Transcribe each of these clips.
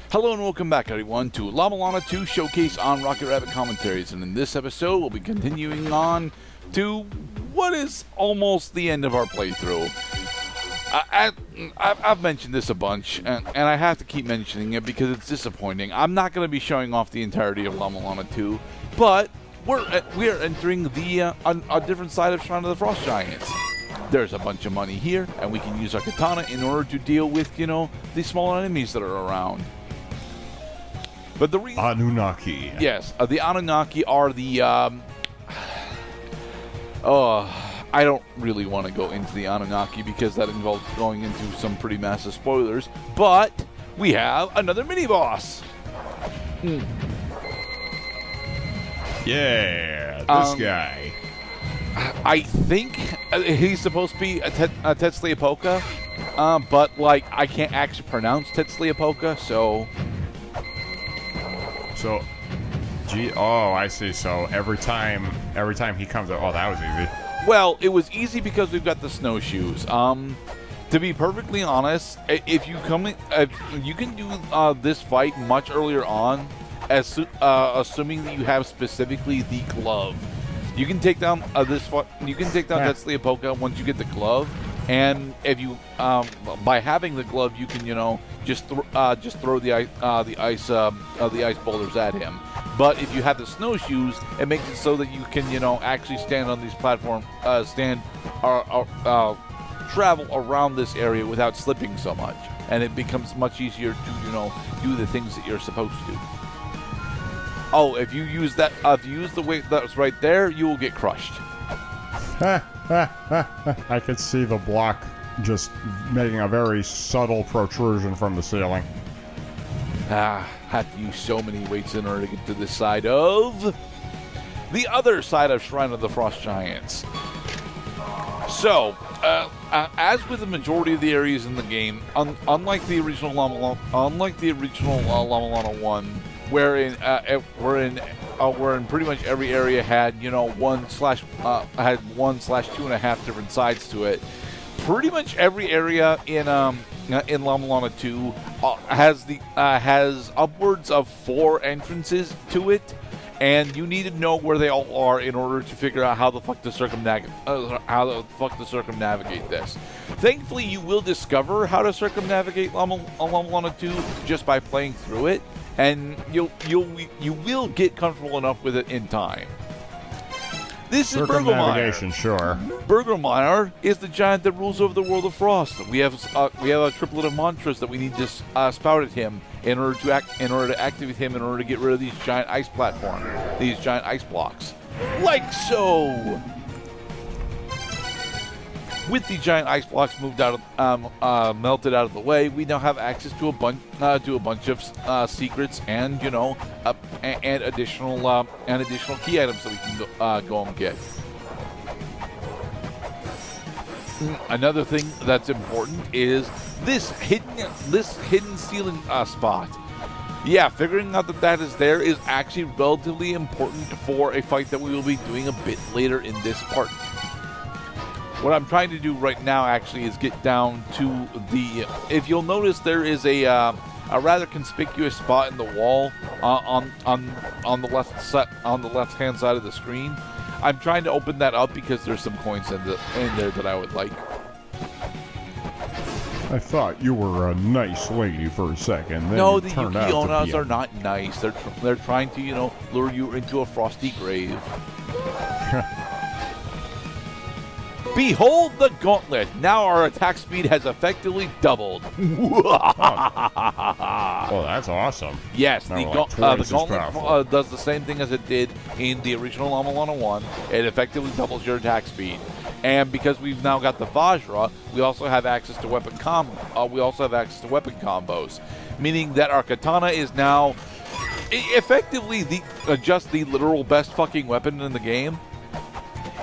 Hello and welcome back, everyone, to La-Mulana 2 Showcase on Rocket Rabbit Commentaries. And in this episode, we'll be continuing on to what is almost the end of our playthrough. I've mentioned this a bunch, and I have to keep mentioning it because it's disappointing. I'm not going to be showing off the entirety of La-Mulana 2, but we are entering the a different side of Shrine of the Frost Giants. There's a bunch of money here, and we can use our katana in order to deal with, the smaller enemies that are around. But the Anunnaki. Yes, the Anunnaki are the. I don't really want to go into the Anunnaki because that involves going into some pretty massive spoilers. But we have another mini boss. Yeah, this guy. I think he's supposed to be a Tetzliapoca, but I can't actually pronounce Tetzliapoca, so. So, I see. So every time he comes up, that was easy. Well, it was easy because we've got the snowshoes. To be perfectly honest, if you you can do this fight much earlier on, assuming that you have specifically the glove. You can take down Tetzliapoca once you get the glove, and if you by having the glove, you can just throw the ice boulders at him. But if you have the snowshoes, it makes it so that you can actually stand on these platforms, travel around this area without slipping so much, and it becomes much easier to do the things that you're supposed to. Oh, if you use the weight that's right there, you will get crushed. I could see the block just making a very subtle protrusion from the ceiling. Have to use so many weights in order to get to this side of the other side of Shrine of the Frost Giants. So, as with the majority of the areas in the game, unlike the original La-Mulana 1, wherein pretty much every area had 1/2 different sides to it. Pretty much every area in La-Mulana 2 has upwards of 4 entrances to it, and you need to know where they all are in order to figure out how the fuck to circumnavigate this. Thankfully, you will discover how to circumnavigate La-Mulana 2 just by playing through it, and you will get comfortable enough with it in time. This is Circumnavigation, sure. Burgermeyer is the giant that rules over the world of Frost. We have a triplet of mantras that we need to spout at him in order to activate him in order to get rid of these giant ice platforms, these giant ice blocks, like so. With the giant ice blocks melted out of the way, we now have access to a bunch of secrets and and additional key items that we can go and get. Another thing that's important is this hidden ceiling spot. Yeah, figuring out that is there is actually relatively important for a fight that we will be doing a bit later in this part. What I'm trying to do right now actually is get down to the. If you'll notice, there is a rather conspicuous spot in the wall on the left hand side of the screen. I'm trying to open that up because there's some coins in there that I would like. I thought you were a nice lady for a second. Then No, the Yukionas are not nice. They're trying to lure you into a frosty grave. Behold the gauntlet! Now our attack speed has effectively doubled. Oh, that's awesome. Yes, the gauntlet does the same thing as it did in the original La-Mulana 1. It effectively doubles your attack speed. And because we've now got the Vajra, we also have access to weapon combos, meaning that our katana is now effectively just the literal best fucking weapon in the game.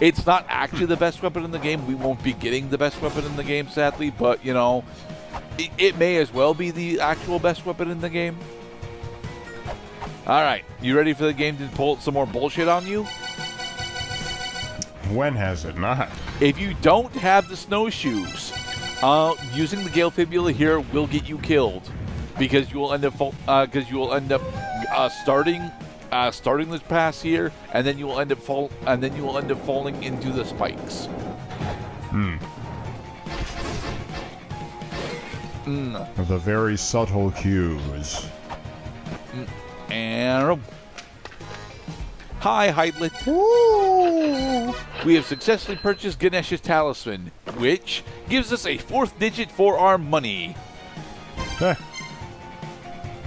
It's not actually the best weapon in the game. We won't be getting the best weapon in the game, sadly, but, it may as well be the actual best weapon in the game. All right, you ready for the game to pull some more bullshit on you? When has it not? If you don't have the snowshoes, using the Gale Fibula here will get you killed. because you will end up starting this pass here, and then you will end up falling into the spikes. The very subtle cues. And hi, Heidlet. Woo! We have successfully purchased Ganesh's talisman, which gives us a 4th digit for our money.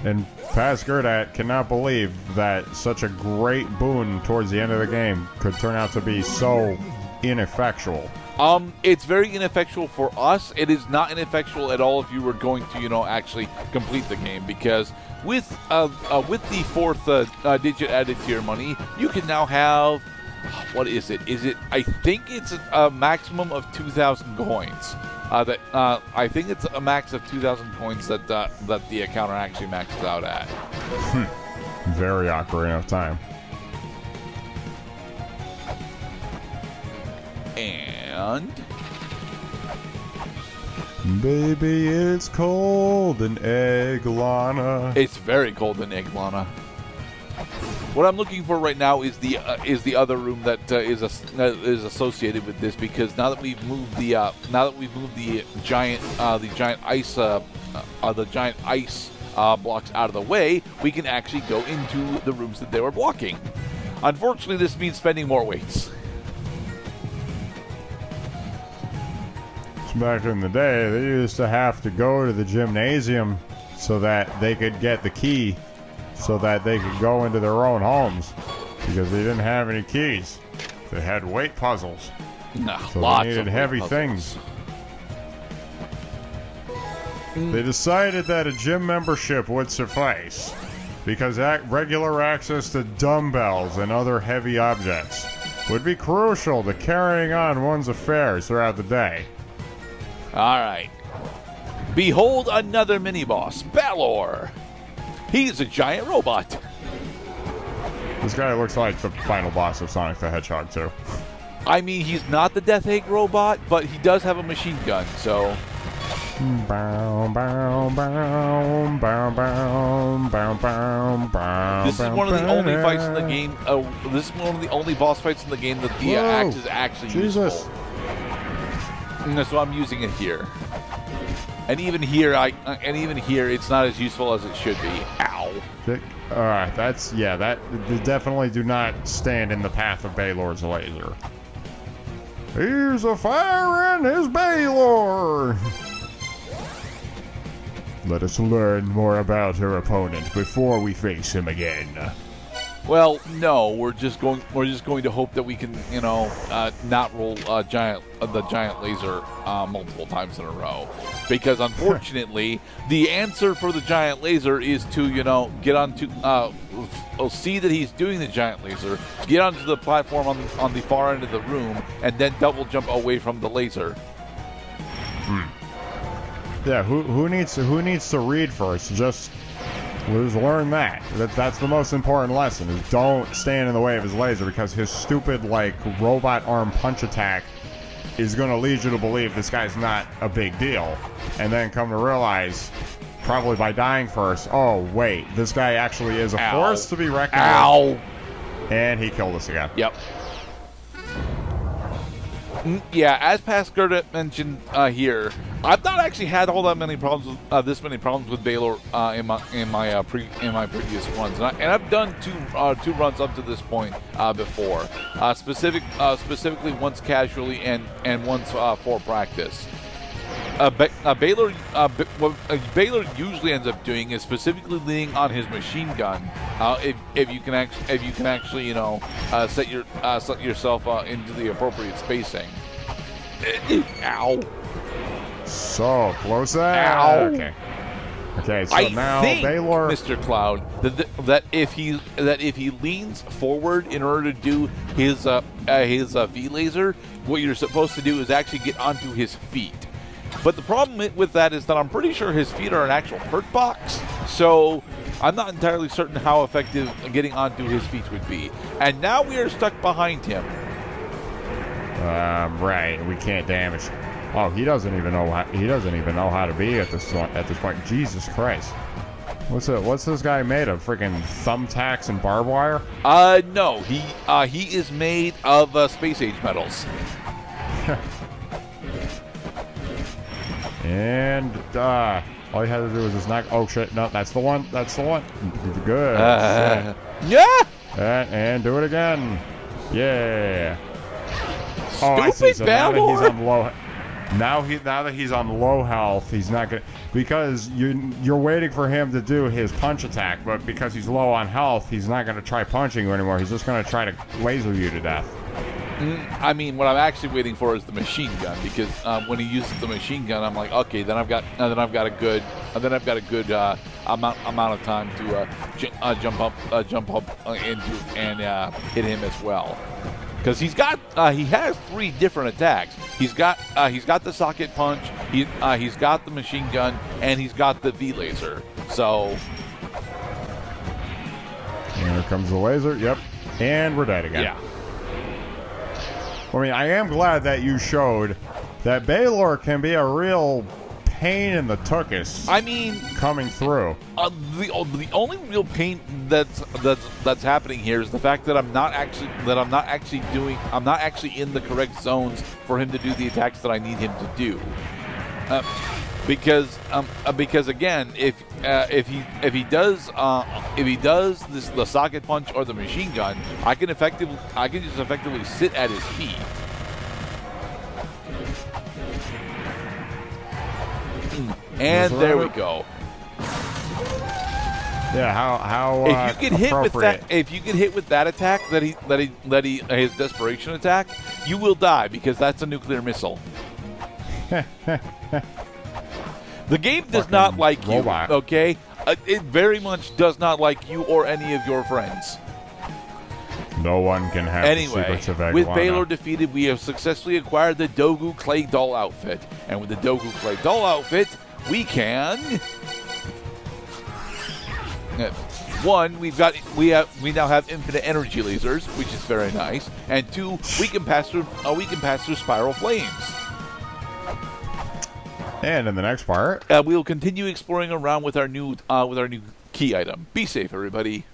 And PAst Gerdat cannot believe that such a great boon towards the end of the game could turn out to be so ineffectual. It's very ineffectual for us. It is not ineffectual at all if you were going to, actually complete the game, because with the 4th digit added to your money, you can now have, what is it? I think it's a maximum of 2,000 coins. I think it's a max of 2,000 coins that the encounter actually maxes out at. Very Ocarina of Time. And baby, it's cold in Egg-Lana. It's very cold in Egg-Lana. What I'm looking for right now is the other room that is associated with this, because now that we've moved the giant ice blocks out of the way, we can actually go into the rooms that they were blocking. Unfortunately, this means spending more weights. Back in the day, they used to have to go to the gymnasium so that they could get the key, so that they could go into their own homes, because they didn't have any keys. They had weight puzzles. So Lots they needed of heavy puzzles. things. They decided that a gym membership would suffice, because regular access to dumbbells and other heavy objects would be crucial to carrying on one's affairs throughout the day. All right. Behold another mini-boss, Balor. He's a giant robot. This guy looks like the final boss of Sonic the Hedgehog, too. I mean, he's not the Death Egg robot, but he does have a machine gun, so... Bow, bow, bow, bow, bow, bow, bow, bow, This is one of the only fights in the game... this is one of the only boss fights in the game that the axe is actually useful. And that's why I'm using it here. And even here, it's not as useful as it should be. Ow. Alright, that they definitely do not stand in the path of Balor's laser. Here's a fire in his Balor! Let us learn more about her opponent before we face him again. Well, no, we're just going to hope that we can, not roll the giant laser multiple times in a row, because unfortunately, the answer for the giant laser is to, get onto, see that he's doing the giant laser, get onto the platform on the far end of the room, and then double jump away from the laser. Yeah, who needs to read first? Just learn that. That's the most important lesson, is don't stand in the way of his laser, because his stupid, robot arm punch attack is going to lead you to believe this guy's not a big deal. And then come to realize, probably by dying first, oh, wait, this guy actually is a force to be reckoned with. Ow! And he killed us again. Yep. Yeah, as PAst Gerdat mentioned here, I've not actually had all that many problems with this many problems with Balor in my previous runs, and I've done two runs up to this point before, specifically once casually and once for practice. Balor usually ends up doing is specifically leaning on his machine gun. If you can actually set yourself into the appropriate spacing. Ow! So close there. Ow! Okay. So I now think, Balor, Mr. Cloud, that if he leans forward in order to do his V laser, what you're supposed to do is actually get onto his feet. But the problem with that is that I'm pretty sure his feet are an actual hurt box, so I'm not entirely certain how effective getting onto his feet would be. And now we are stuck behind him. right, we can't damage. Oh, he doesn't even know how to be at this point. Jesus Christ. What's this guy made of? Freaking thumbtacks and barbed wire? No. He is made of space age metals. And all you had to do was just knock. Oh shit! No, that's the one. That's the one. Good. Yeah. And do it again. Yeah. Stupid I see. So now that he's Balor. on low. Now that he's on low health, he's not gonna, because you're waiting for him to do his punch attack, but because he's low on health, he's not gonna try punching you anymore. He's just gonna try to laser you to death. I mean, what I'm actually waiting for is the machine gun, because when he uses the machine gun, I'm like, okay, then I've got a good amount of time to jump up into and hit him as well. Because he has 3 different attacks. He's got the socket punch. He's got the machine gun, and he's got the V laser. So here comes the laser. Yep, and we're dead again. Yeah. I mean, I am glad that you showed that Balor can be a real pain in the tuchus. I mean, coming through. The only real pain that's happening here is the fact that I'm not actually in the correct zones for him to do the attacks that I need him to do. Because again, if he does the socket punch or the machine gun, I can just effectively sit at his feet. And there we go. Yeah, how if you get hit with that attack his desperation attack, you will die, because that's a nuclear missile. The game does not like you, okay? It very much does not like you or any of your friends. No one can have the secrets of La-Mulana. With Balor defeated, we have successfully acquired the Dogu Clay Doll outfit. And with the Dogu Clay Doll outfit, we can... One, we now have infinite energy lasers, which is very nice. And 2, we can pass through spiral flames. And in the next part, we'll continue exploring around with our new key item. Be safe, everybody.